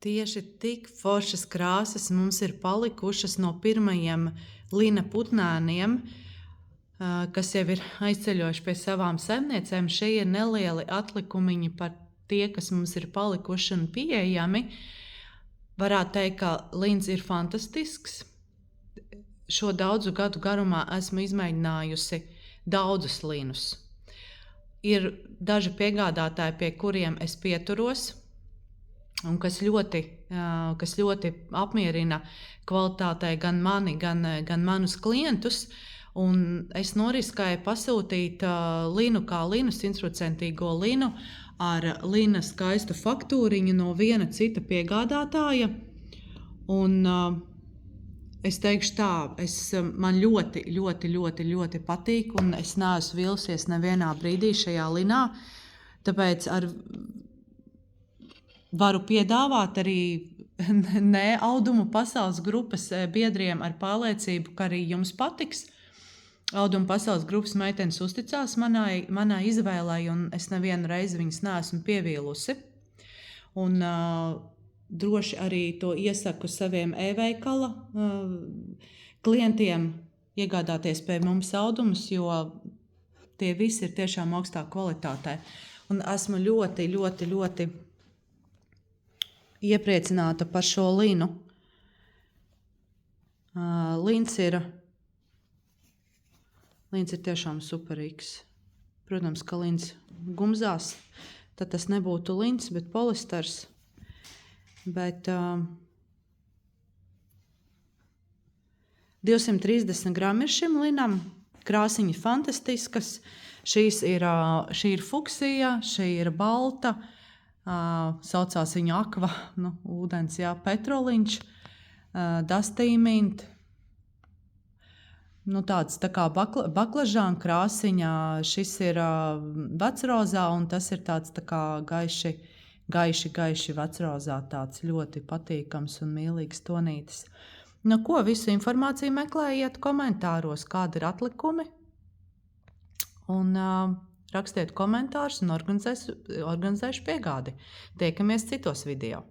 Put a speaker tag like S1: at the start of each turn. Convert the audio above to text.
S1: Tieši tik foršas krāsas mums ir palikušas no pirmajiem lina putnēniem, kas jau ir aizceļojuši pie savām saimniecēm. Šie ir nelieli atlikumiņi par tie, kas mums ir palikuši un pieejami. Varētu teikt, ka lins ir fantastisks. Šo daudzu gadu garumā esmu izmēģinājusi daudzus linus. Ir daži piegādātāji, pie kuriem es pieturos, un kas ļoti apmierina kvalitātei gan mani, gan manus klientus. Un es noriskēju pasūtīt linu kā linu, 100% linu ar lina skaistu faktūriņu no viena cita piegādātāja. Un es teikšu tā, man ļoti patīk, un es neesmu vilsies nevienā brīdī šajā linā. Tāpēc varu piedāvāt arī audumu pasaules grupas biedriem ar pārliecību, ka arī jums patiks. Audumu pasaules grupas meitenes uzticās manai izvēlei, un es nevienu reizi viņas neesmu pievīlusi. Un droši arī to iesaku saviem e-veikala klientiem iegādāties pie mums audumus, jo tie visi ir tiešām augstā kvalitātē. Un esmu ļoti iepriecināta par šo linu. Lins ir tiešām superīgs. Protams, ka lins gumzās, tad tas nebūtu lins, bet polisters. Bet 230 grami ir šim linam, krāsiņi fantastiskas. Šī ir fuksija, šī ir balta, saucās viņa akva, ūdens, petroliņš, dastīmint. Tāds tā kā baklažāna krāsiņa, šis ir vecrozā, un tas ir tāds tā kā gaiši vecrozā, tāds ļoti patīkams un mīlīgs tonītis. Visu informāciju meklējiet komentāros, kādi ir atlikumi, un rakstiet komentārus un organizēšu piegādi. Tiekamies citos video.